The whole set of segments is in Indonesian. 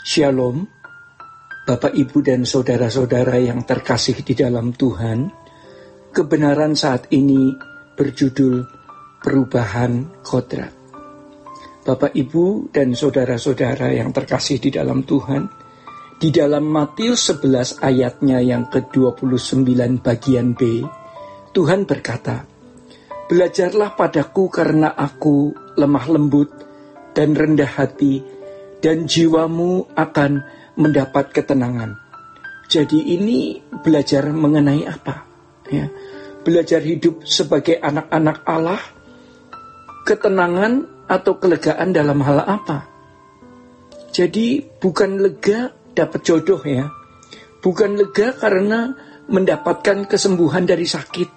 Shalom, Bapak, Ibu, dan saudara-saudara yang terkasih di dalam Tuhan. Kebenaran saat ini berjudul Perubahan Kodrat. Bapak, Ibu, dan saudara-saudara yang terkasih di dalam Tuhan, di dalam Matius 11 ayatnya yang ke-29 bagian B, Tuhan berkata, "Belajarlah padaku karena aku lemah lembut dan rendah hati, dan jiwamu akan mendapat ketenangan." Jadi ini belajar mengenai apa? Ya, belajar hidup sebagai anak-anak Allah, ketenangan atau kelegaan dalam hal apa? Jadi bukan lega dapat jodoh ya, bukan lega karena mendapatkan kesembuhan dari sakit,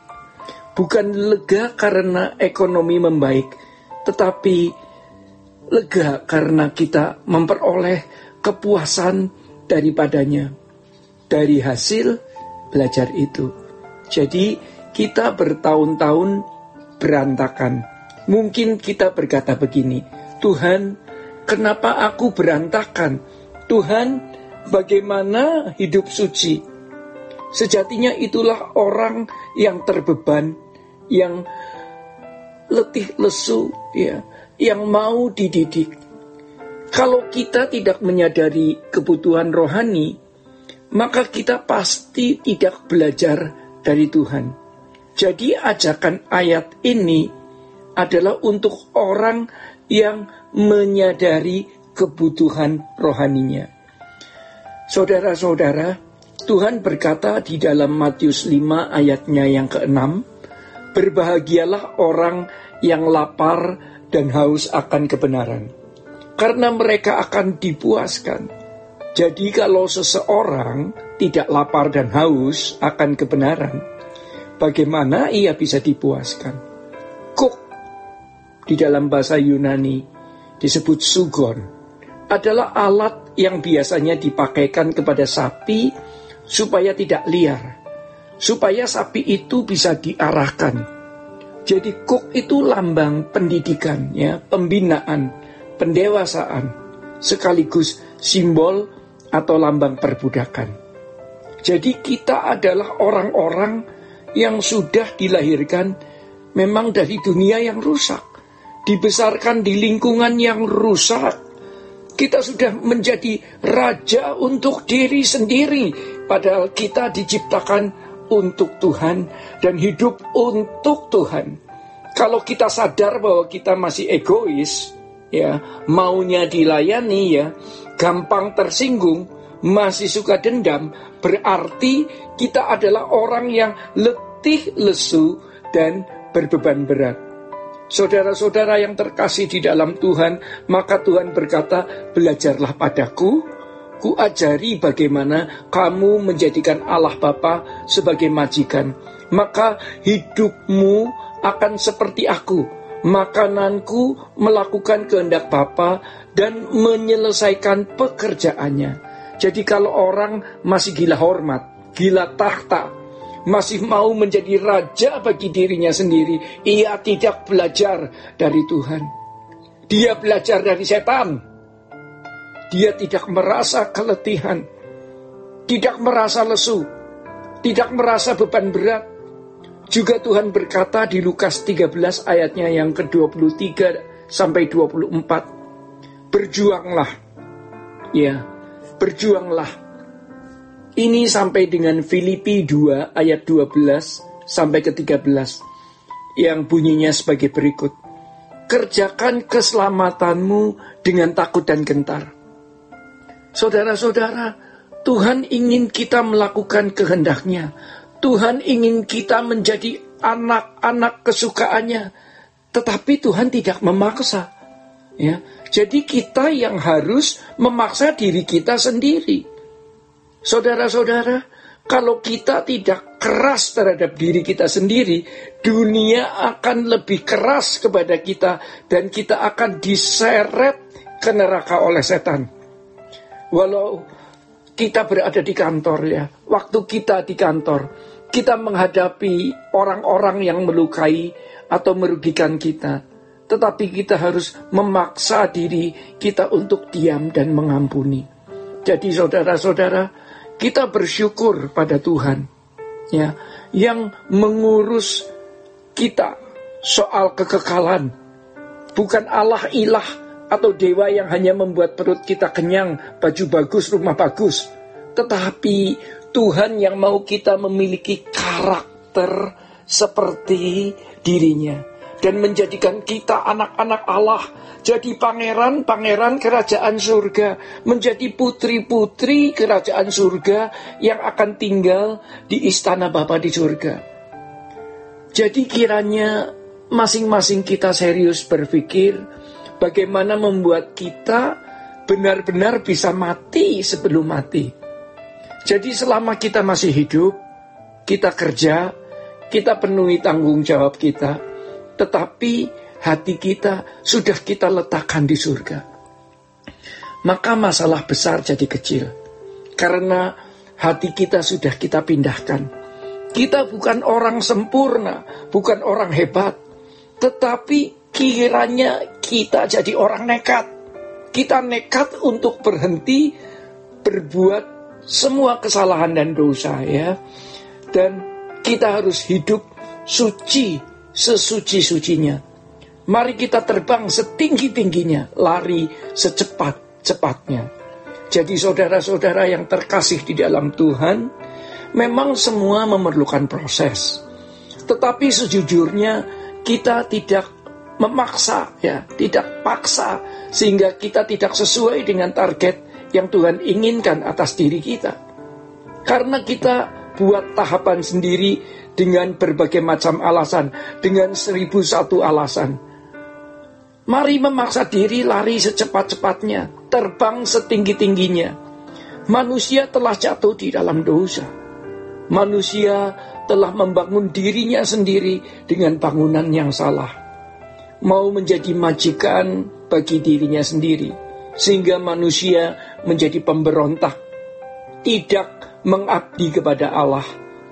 bukan lega karena ekonomi membaik, tetapi lega karena kita memperoleh kepuasan daripadanya, dari hasil belajar itu. Jadi kita bertahun-tahun berantakan. Mungkin kita berkata begini, "Tuhan, kenapa aku berantakan? Tuhan, bagaimana hidup suci?" Sejatinya itulah orang yang terbeban, yang letih lesu, ya, yang mau dididik. Kalau kita tidak menyadari kebutuhan rohani, maka kita pasti tidak belajar dari Tuhan. Jadi ajakan ayat ini adalah untuk orang yang menyadari kebutuhan rohaninya. Saudara-saudara, Tuhan berkata di dalam Matius 5 ayatnya yang ke-6, "Berbahagialah orang yang lapar dan haus akan kebenaran, karena mereka akan dipuaskan." Jadi kalau seseorang tidak lapar dan haus akan kebenaran, bagaimana ia bisa dipuaskan? Kuk di dalam bahasa Yunani disebut sugon, adalah alat yang biasanya dipakaikan kepada sapi supaya tidak liar, supaya sapi itu bisa diarahkan. Jadi kuk itu lambang pendidikan, ya, pembinaan, pendewasaan, sekaligus simbol atau lambang perbudakan. Jadi kita adalah orang-orang yang sudah dilahirkan memang dari dunia yang rusak, dibesarkan di lingkungan yang rusak. Kita sudah menjadi raja untuk diri sendiri, padahal kita diciptakan untuk Tuhan dan hidup untuk Tuhan. Kalau kita sadar bahwa kita masih egois, ya, maunya dilayani, ya, gampang tersinggung, masih suka dendam, berarti kita adalah orang yang letih lesu dan berbeban berat. Saudara-saudara yang terkasih di dalam Tuhan, maka Tuhan berkata, "Belajarlah padaku, ku ajari bagaimana kamu menjadikan Allah Bapa sebagai majikan. Maka hidupmu akan seperti aku. Makananku melakukan kehendak Bapa dan menyelesaikan pekerjaannya." Jadi kalau orang masih gila hormat, gila tahta, masih mau menjadi raja bagi dirinya sendiri, ia tidak belajar dari Tuhan. Dia belajar dari setan. Dia tidak merasa keletihan, tidak merasa lesu, tidak merasa beban berat. Juga Tuhan berkata di Lukas 13 ayatnya yang ke-23 sampai 24, "Berjuanglah." Ya, berjuanglah. Ini sampai dengan Filipi 2 ayat 12 sampai ke 13 yang bunyinya sebagai berikut. "Kerjakan keselamatanmu dengan takut dan gentar." Saudara-saudara, Tuhan ingin kita melakukan kehendak-Nya. Tuhan ingin kita menjadi anak-anak kesukaannya. Tetapi Tuhan tidak memaksa. Ya, jadi kita yang harus memaksa diri kita sendiri. Saudara-saudara, kalau kita tidak keras terhadap diri kita sendiri, dunia akan lebih keras kepada kita dan kita akan diseret ke neraka oleh setan. Walau kita berada di kantor, ya, waktu kita di kantor, kita menghadapi orang-orang yang melukai atau merugikan kita, tetapi kita harus memaksa diri kita untuk diam dan mengampuni. Jadi saudara-saudara, kita bersyukur pada Tuhan, ya, yang mengurus kita soal kekekalan. Bukan Allah ilah atau dewa yang hanya membuat perut kita kenyang, baju bagus, rumah bagus. Tetapi Tuhan yang mau kita memiliki karakter seperti dirinya, dan menjadikan kita anak-anak Allah, jadi pangeran-pangeran kerajaan surga, menjadi putri-putri kerajaan surga yang akan tinggal di istana Bapa di surga. Jadi kiranya masing-masing kita serius berpikir bagaimana membuat kita benar-benar bisa mati sebelum mati. Jadi selama kita masih hidup, kita kerja, kita penuhi tanggung jawab kita, tetapi hati kita sudah kita letakkan di surga. Maka masalah besar jadi kecil, karena hati kita sudah kita pindahkan. Kita bukan orang sempurna, bukan orang hebat, tetapi kiranya kita jadi orang nekat. Kita nekat untuk berhenti berbuat semua kesalahan dan dosa, ya. Dan kita harus hidup suci, sesuci-sucinya. Mari kita terbang setinggi-tingginya, lari secepat-cepatnya. Jadi saudara-saudara yang terkasih di dalam Tuhan, memang semua memerlukan proses. Tetapi sejujurnya kita tidak memaksa, ya, tidak paksa, sehingga kita tidak sesuai dengan target yang Tuhan inginkan atas diri kita. Karena kita buat tahapan sendiri dengan berbagai macam alasan, dengan 1001 alasan. Mari memaksa diri lari secepat-cepatnya, terbang setinggi-tingginya. Manusia telah jatuh di dalam dosa. Manusia telah membangun dirinya sendiri dengan bangunan yang salah. Mau menjadi majikan bagi dirinya sendiri, sehingga manusia menjadi pemberontak, tidak mengabdi kepada Allah.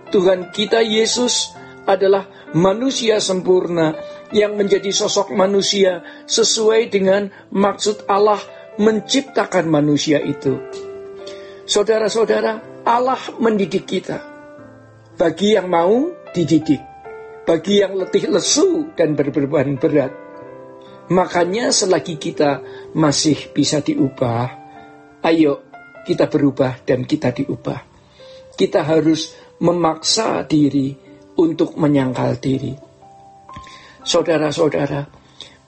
Tuhan kita Yesus adalah manusia sempurna yang menjadi sosok manusia sesuai dengan maksud Allah menciptakan manusia itu. Saudara-saudara, Allah mendidik kita. Bagi yang mau dididik, bagi yang letih lesu dan berbeban berat. Makanya selagi kita masih bisa diubah, ayo kita berubah dan kita diubah. Kita harus memaksa diri untuk menyangkal diri. Saudara-saudara,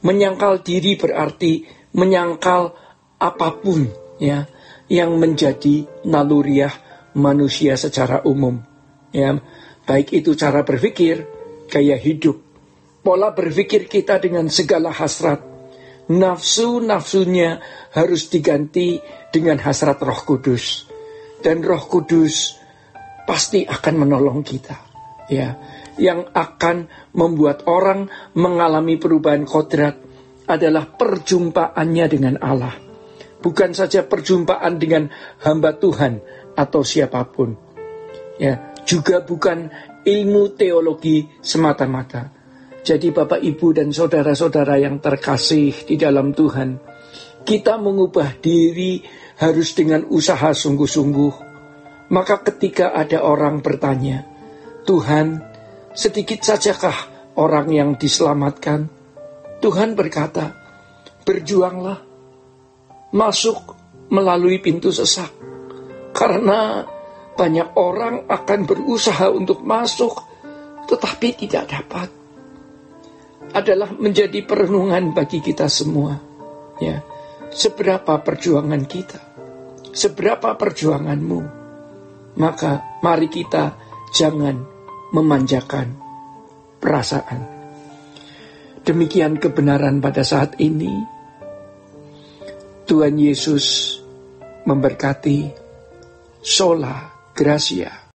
menyangkal diri berarti menyangkal apapun, ya, yang menjadi naluriah manusia secara umum, ya, baik itu cara berpikir, gaya hidup, pola berpikir kita dengan segala hasrat. Nafsu-nafsunya harus diganti dengan hasrat Roh Kudus, dan Roh Kudus pasti akan menolong kita, ya. Yang akan membuat orang mengalami perubahan kodrat adalah perjumpaannya dengan Allah. Bukan saja perjumpaan dengan hamba Tuhan atau siapapun, ya, juga bukan ilmu teologi semata-mata. Jadi Bapak, Ibu, dan saudara-saudara yang terkasih di dalam Tuhan, kita mengubah diri harus dengan usaha sungguh-sungguh. Maka ketika ada orang bertanya, Tuhan, sedikit sajakah orang yang diselamatkan? Tuhan berkata, berjuanglah, masuk melalui pintu sesak. Karena banyak orang akan berusaha untuk masuk, tetapi tidak dapat. Adalah menjadi perenungan bagi kita semua, ya. Seberapa perjuangan kita, seberapa perjuanganmu. Maka mari kita jangan memanjakan perasaan. Demikian kebenaran pada saat ini. Tuhan Yesus memberkati. Sola Gracia.